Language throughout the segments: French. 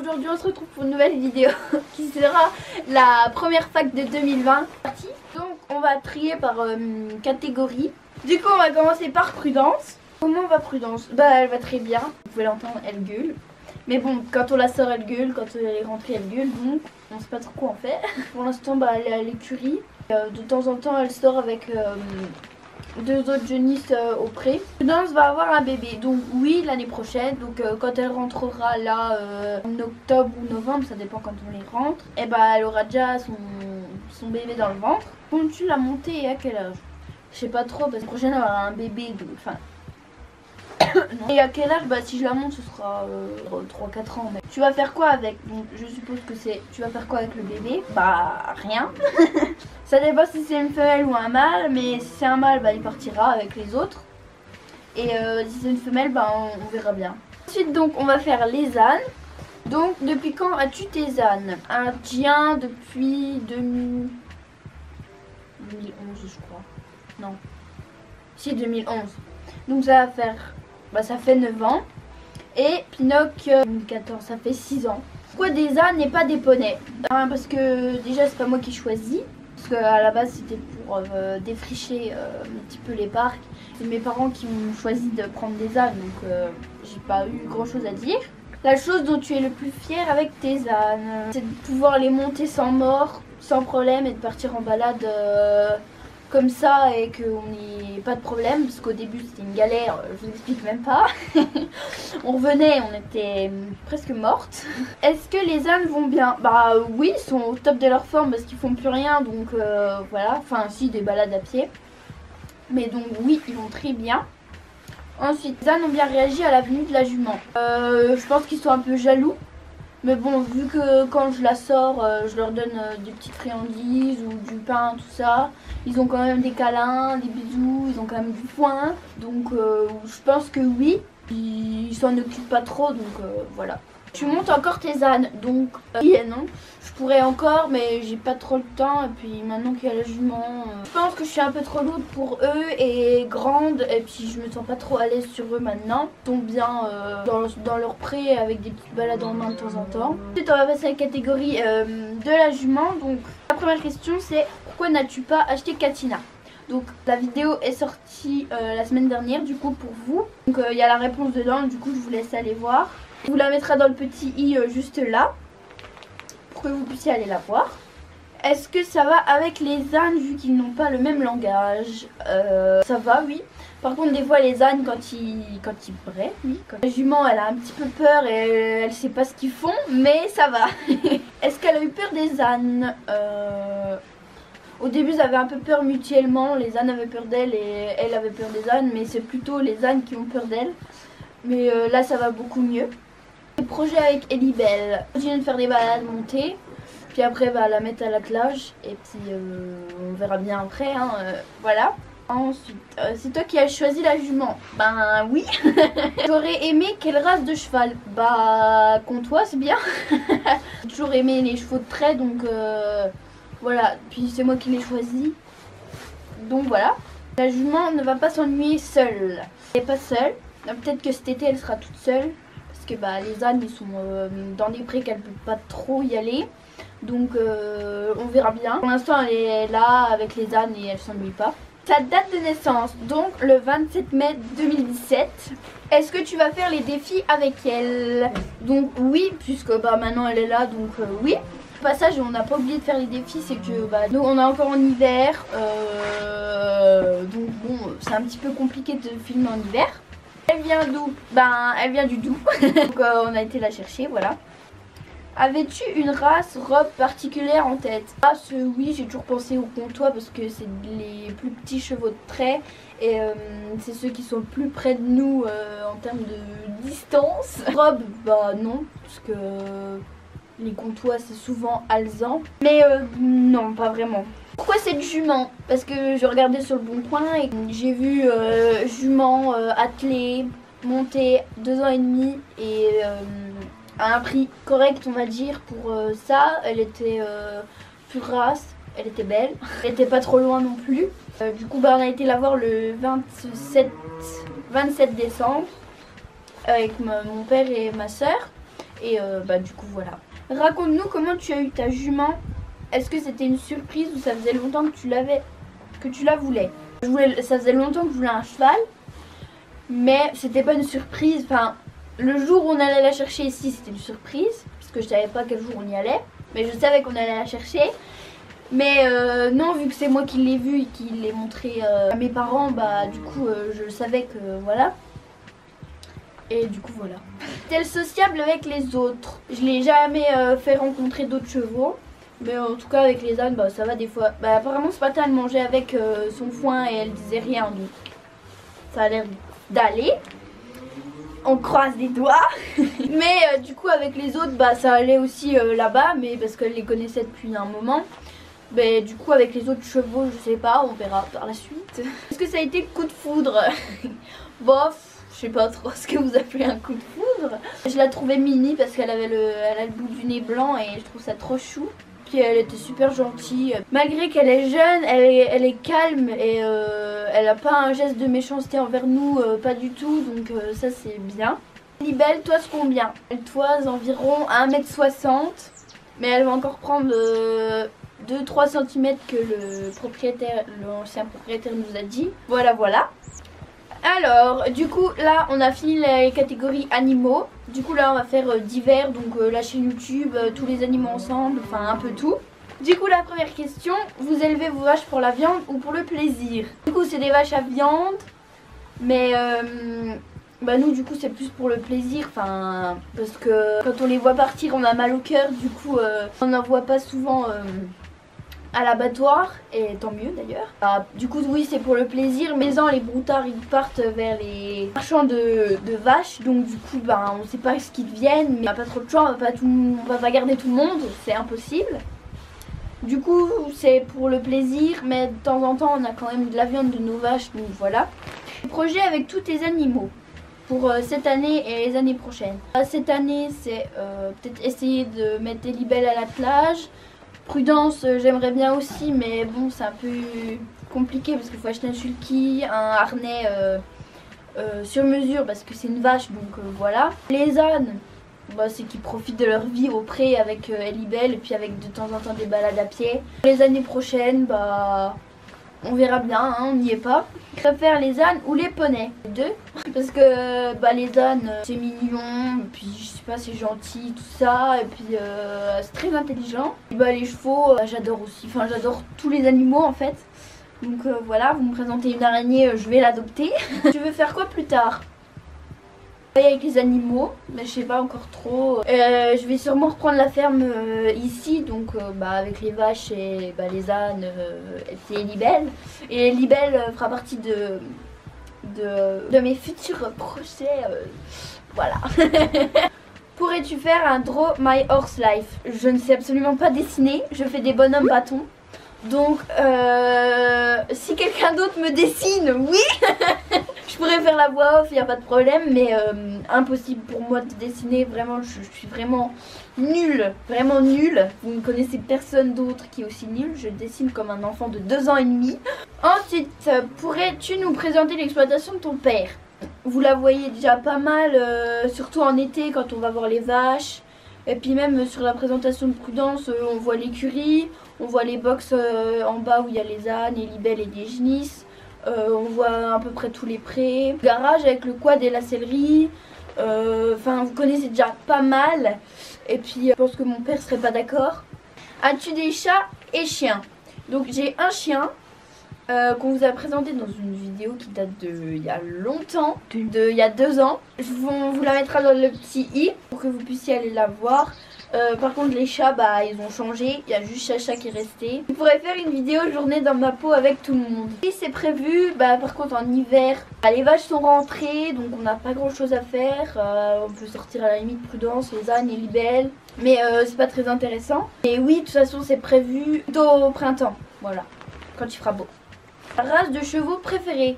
aujourd'hui on se retrouve pour une nouvelle vidéo qui sera la première fac de 2020. Donc on va trier par catégorie. Du coup on va commencer par Prudence. Comment va Prudence? Bah elle va très bien, vous pouvez l'entendre, elle gueule. Mais bon, quand on la sort elle gueule, quand elle est rentrée elle gueule, donc on sait pas trop quoi en faire. Pour l'instant bah, elle est à l'écurie. De temps en temps elle sort avec deux autres jeunistes au pré. Prudence va avoir un bébé, donc oui l'année prochaine, donc quand elle rentrera là en octobre ou novembre, ça dépend quand on les rentre, et bah elle aura déjà son bébé dans le ventre. Comptes-tu la monter et à quel âge? Je sais pas trop parce que la prochaine elle aura un bébé, donc enfin... Et à quel âge? Bah si je la monte ce sera 3-4 ans. Mais tu vas faire quoi avec? Donc je suppose que c'est... Tu vas faire quoi avec le bébé? Bah rien. Ça dépend si c'est une femelle ou un mâle. Mais si c'est un mâle bah il partira avec les autres. Et si c'est une femelle bah on verra bien. Ensuite donc on va faire les ânes. Donc depuis quand as-tu tes ânes? Un tien depuis 2011 je crois. Non. Si 2011. Donc ça va faire... Bah ça fait 9 ans. Et Pinoc 2014, ça fait 6 ans. Pourquoi des ânes et pas des poneys? Parce que déjà c'est pas moi qui choisis. Parce qu'à la base c'était pour défricher un petit peu les parcs. C'est mes parents qui ont choisi de prendre des ânes. Donc j'ai pas eu grand chose à dire. La chose dont tu es le plus fier avec tes ânes, c'est de pouvoir les monter sans mort, sans problème, et de partir en balade comme ça et qu'on n'ait pas de problème, parce qu'au début c'était une galère, je vous explique même pas. On revenait, on était presque mortes. Est-ce que les ânes vont bien? Bah oui, ils sont au top de leur forme parce qu'ils font plus rien, donc voilà, enfin si, des balades à pied. Mais donc oui, ils vont très bien. Ensuite, les ânes ont bien réagi à la venue de la jument. Je pense qu'ils sont un peu jaloux. Mais bon, vu que quand je la sors, je leur donne des petites friandises ou du pain, tout ça. Ils ont quand même des câlins, des bisous, ils ont quand même du foin. Donc je pense que oui, ils s'en occupent pas trop, donc voilà. Tu montes encore tes ânes, donc oui et non. Je pourrais encore, mais j'ai pas trop le temps. Et puis maintenant qu'il y a la jument, je pense que je suis un peu trop lourde pour eux et grande. Et puis je me sens pas trop à l'aise sur eux maintenant. Ils tombent bien dans leur pré avec des petites balades en main de temps en temps. Ensuite on va passer à la catégorie de la jument. Donc la première question c'est: pourquoi n'as-tu pas acheté Katina? Donc la vidéo est sortie la semaine dernière du coup pour vous. Donc il y a la réponse dedans, du coup je vous laisse aller voir. On vous la mettra dans le petit i juste là pour que vous puissiez aller la voir. Est-ce que ça va avec les ânes vu qu'ils n'ont pas le même langage? Ça va, oui. Par contre des fois les ânes quand ils braient, oui. Quand la jument elle a un petit peu peur et elle sait pas ce qu'ils font, mais ça va. Est-ce qu'elle a eu peur des ânes? Au début ils avaient un peu peur mutuellement, les ânes avaient peur d'elle et elle avait peur des ânes, mais c'est plutôt les ânes qui ont peur d'elle. Mais là ça va beaucoup mieux. Projet avec Elibelle, continuer de faire des balades montées, puis après bah, la mettre à l'attelage et puis on verra bien après, hein, voilà. Ensuite, c'est toi qui as choisi la jument? Ben oui. J'aurais aimé quelle race de cheval? Bah Comtois c'est bien. J'ai toujours aimé les chevaux de trait, donc voilà, puis c'est moi qui l'ai choisi, donc voilà. La jument ne va pas s'ennuyer seule, elle n'est pas seule, peut-être que cet été elle sera toute seule. Que bah, les ânes ils sont dans des prés qu'elle peut pas trop y aller, donc on verra bien. Pour l'instant elle est là avec les ânes et elle s'ennuie pas. Sa date de naissance, donc le 27 mai 2017. Est-ce que tu vas faire les défis avec elle? Donc oui, puisque bah maintenant elle est là, donc oui. Au passage, on n'a pas oublié de faire les défis, c'est que bah, nous on est encore en hiver, donc bon c'est un petit peu compliqué de filmer en hiver. Elle vient d'où? Ben elle vient du Doubs. Donc on a été la chercher, voilà. Avais-tu une race, robe particulière en tête? Oui, j'ai toujours pensé aux Comtois parce que c'est les plus petits chevaux de trait. Et c'est ceux qui sont le plus près de nous en termes de distance. Robe, bah non, parce que les Comtois c'est souvent alezan. Mais non, pas vraiment. Pourquoi cette jument? Parce que je regardais sur le Bon Coin et j'ai vu jument attelée, montée 2 ans et demi et à un prix correct on va dire pour ça. Elle était pure race, elle était belle, elle était pas trop loin non plus. Du coup bah, on a été la voir le 27 décembre avec mon père et ma soeur. Et bah du coup voilà. Raconte-nous comment tu as eu ta jument. Est-ce que c'était une surprise ou ça faisait longtemps que tu la voulais? Ça faisait longtemps que je voulais un cheval, mais c'était pas une surprise. Enfin, le jour où on allait la chercher ici, c'était une surprise, parce que je savais pas quel jour on y allait, mais je savais qu'on allait la chercher. Mais non, vu que c'est moi qui l'ai vue et qui l'ai montré à mes parents, bah du coup je savais que voilà. Et du coup voilà. Est-elle sociable avec les autres? Je l'ai jamais fait rencontrer d'autres chevaux. Mais en tout cas avec les ânes, bah, ça va des fois. Bah, apparemment ce matin elle mangeait avec son foin et elle disait rien. Donc ça a l'air d'aller. On croise les doigts. Mais du coup avec les autres, bah, ça allait aussi là-bas. Mais parce qu'elle les connaissait depuis un moment. Mais du coup avec les autres chevaux, je sais pas, on verra par la suite. Est-ce que ça a été coup de foudre? Bof. Je sais pas trop ce que vous appelez un coup de foudre. Je la trouvais mini parce qu'elle avait elle a le bout du nez blanc et je trouve ça trop chou. Puis elle était super gentille. Malgré qu'elle est jeune, elle est calme et elle a pas un geste de méchanceté envers nous, pas du tout. Donc ça c'est bien. Libelle toise combien? Elle toise environ 1,60 m. Mais elle va encore prendre 2-3 cm que l'ancien propriétaire nous a dit. Voilà, voilà. Alors, du coup, là, on a fini les catégories animaux. Du coup, là, on va faire divers, donc la chaîne YouTube, tous les animaux ensemble, enfin un peu tout. Du coup, la première question, vous élevez vos vaches pour la viande ou pour le plaisir? Du coup, c'est des vaches à viande, mais bah nous, du coup, c'est plus pour le plaisir, enfin, parce que quand on les voit partir, on a mal au cœur, du coup, on n'en voit pas souvent à l'abattoir, et tant mieux d'ailleurs. Du coup oui, c'est pour le plaisir. Mais les broutards ils partent vers les marchands de vaches, donc du coup bah, on sait pas ce qu'ils deviennent, mais on n'a pas trop de choix, on va pas garder tout le monde, c'est impossible. Du coup c'est pour le plaisir, mais de temps en temps on a quand même de la viande de nos vaches, donc voilà. Projet avec tous tes animaux pour cette année et les années prochaines. Cette année c'est peut-être essayer de mettre des libelles à l'attelage. Prudence, j'aimerais bien aussi, mais bon, c'est un peu compliqué parce qu'il faut acheter un sulky, un harnais sur mesure parce que c'est une vache, donc voilà. Les ânes, bah, c'est qu'ils profitent de leur vie au pré avec Elibel et puis avec de temps en temps des balades à pied. Les années prochaines, bah, on verra bien, hein, on n'y est pas. Je préfère les ânes ou les poneys? Les deux. Parce que bah, les ânes, c'est mignon, et puis je sais pas, c'est gentil, tout ça, et puis c'est très intelligent. Et bah, les chevaux, j'adore aussi, enfin j'adore tous les animaux en fait. Donc voilà, vous me présentez une araignée, je vais l'adopter. Tu veux faire quoi plus tard? Avec les animaux, mais je sais pas encore trop. Je vais sûrement reprendre la ferme ici, donc bah, avec les vaches et bah, les ânes et Libelle. Et Libelle fera partie de mes futurs projets. Voilà. Pourrais-tu faire un Draw My Horse Life? Je ne sais absolument pas dessiner, je fais des bonhommes bâtons. Donc si quelqu'un d'autre me dessine, oui. Je pourrais faire la voix off, il n'y a pas de problème, mais impossible pour moi de dessiner, vraiment, je suis vraiment nulle, vraiment nulle. Vous ne connaissez personne d'autre qui est aussi nul, je dessine comme un enfant de 2 ans et demi. Ensuite, pourrais-tu nous présenter l'exploitation de ton père? Vous la voyez déjà pas mal, surtout en été quand on va voir les vaches. Et puis même sur la présentation de Prudence, on voit l'écurie, on voit les box en bas où il y a les ânes, les libelles et les génisses. On voit à peu près tous les prés. Le garage avec le quad et la sellerie. Enfin, vous connaissez déjà pas mal. Et puis, je pense que mon père serait pas d'accord. As-tu des chats et chiens? Donc, j'ai un chien qu'on vous a présenté dans une vidéo qui date il y a longtemps, il y a 2 ans. On vous la mettra dans le petit i pour que vous puissiez aller la voir. Par contre les chats, bah ils ont changé, il y a juste Chacha qui est resté. On pourrait faire une vidéo journée dans ma peau avec tout le monde. Et c'est prévu, bah par contre en hiver, bah, les vaches sont rentrées, donc on n'a pas grand chose à faire. On peut sortir à la limite Prudence, les ânes et Libelle, mais c'est pas très intéressant. Et oui, de toute façon c'est prévu plutôt au printemps, voilà, quand il fera beau. Race de chevaux préférée?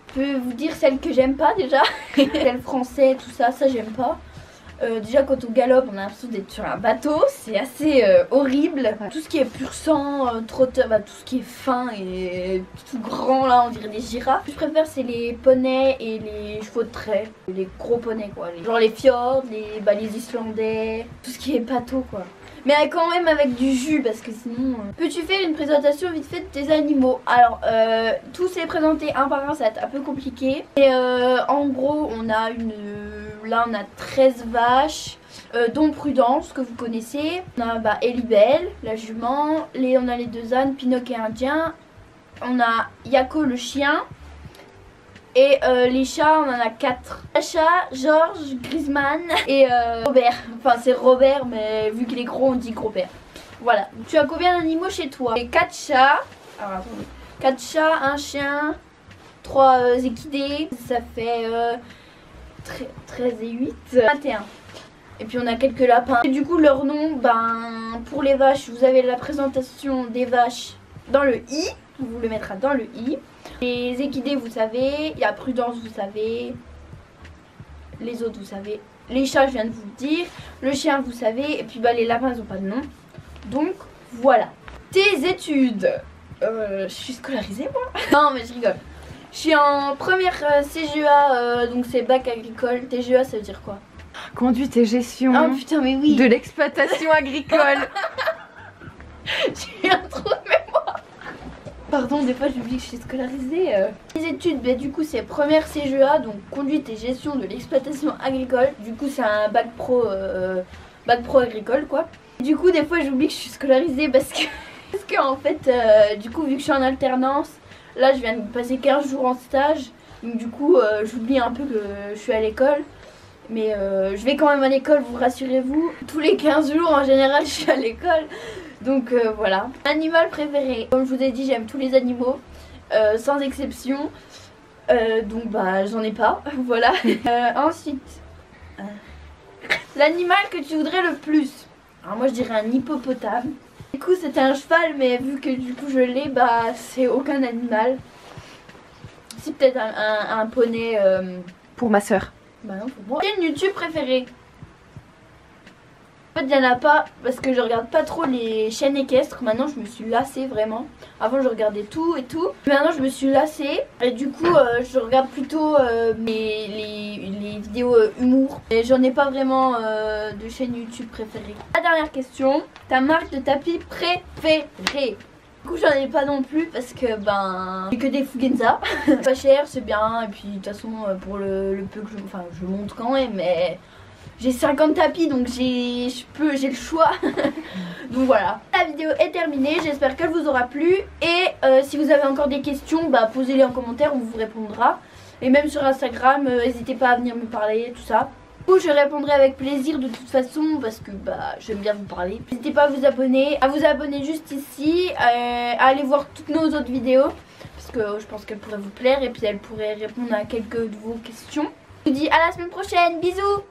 Je peux vous dire celle que j'aime pas déjà. Celle français, tout ça, ça j'aime pas. Déjà quand on galope on a l'impression d'être sur un bateau, c'est assez horrible. Ouais. Tout ce qui est pur sang, trotteur, bah, tout ce qui est fin et tout grand là, on dirait des girafes. Ce que je préfère c'est les poneys et les chevaux de trait, les gros poneys quoi, genre les fjords, les islandais, tout ce qui est bateau quoi. Mais quand même avec du jus parce que sinon... Peux-tu faire une présentation vite fait de tes animaux? Alors, tous les présenter un par un, ça va être un peu compliqué. Et en gros, on a là, on a 13 vaches, dont Prudence, que vous connaissez. On a Elibelle, la jument. On a les 2 ânes, Pinocchio et Indien. On a Yako, le chien. Et les chats, on en a 4. Sacha, Georges, Griezmann et Robert. Enfin, c'est Robert, mais vu qu'il est gros, on dit gros-père. Voilà. Tu as combien d'animaux chez toi? J'ai 4 chats. Alors, attendez. 4 chats, un chien, 3 équidés. Ça fait 13 et 8. 21. Et puis on a quelques lapins. Et du coup, leur nom, pour les vaches, vous avez la présentation des vaches dans le i. On vous le mettra dans le i. Les équidés, vous savez. Il y a Prudence, vous savez. Les autres, vous savez. Les chats, je viens de vous le dire. Le chien, vous savez. Et puis les lapins, ils n'ont pas de nom. Donc, voilà. Tes études. Je suis scolarisée, moi. Non, mais je rigole. Je suis en première CGEA, donc c'est bac agricole. TGEA, ça veut dire quoi? Conduite et gestion. Oh putain, mais oui. De l'exploitation agricole. J'ai un trou de mémoire. Pardon, des fois j'oublie que je suis scolarisée. Les études, du coup c'est première CGEA, donc conduite et gestion de l'exploitation agricole. Du coup c'est un bac pro agricole quoi. Du coup des fois j'oublie que je suis scolarisée parce que en fait, du coup vu que je suis en alternance, là je viens de passer 15 jours en stage. Donc du coup j'oublie un peu que je suis à l'école. Mais je vais quand même à l'école, vous rassurez-vous. Tous les 15 jours en général je suis à l'école. Donc voilà. Animal préféré. Comme je vous ai dit, j'aime tous les animaux, sans exception. Donc j'en ai pas. Voilà. Ensuite, l'animal que tu voudrais le plus. Alors moi je dirais un hippopotame. Du coup c'était un cheval, mais vu que du coup je l'ai, c'est aucun animal. C'est peut-être un poney. Pour ma soeur. Bah non, pour moi. Quel YouTube préféré? En fait, il n'y en a pas parce que je regarde pas trop les chaînes équestres. Maintenant, je me suis lassée vraiment. Avant, je regardais tout et tout. Maintenant, je me suis lassée. Et du coup, je regarde plutôt les vidéos humour. Et j'en ai pas vraiment de chaîne YouTube préférée. La dernière question. Ta marque de tapis préférée? Du coup, j'en ai pas non plus parce que j'ai que des Fugenza. Pas cher, c'est bien. Et puis, de toute façon, pour le peu que je monte quand même, mais j'ai 50 tapis donc j'ai le choix. Donc voilà. La vidéo est terminée. J'espère qu'elle vous aura plu. Et si vous avez encore des questions, posez-les en commentaire, on vous répondra. Et même sur Instagram, n'hésitez pas à venir me parler, tout ça. Je répondrai avec plaisir de toute façon parce que j'aime bien vous parler. N'hésitez pas à vous abonner juste ici, à aller voir toutes nos autres vidéos parce que je pense qu'elles pourraient vous plaire et puis elles pourraient répondre à quelques de vos questions. Je vous dis à la semaine prochaine, bisous.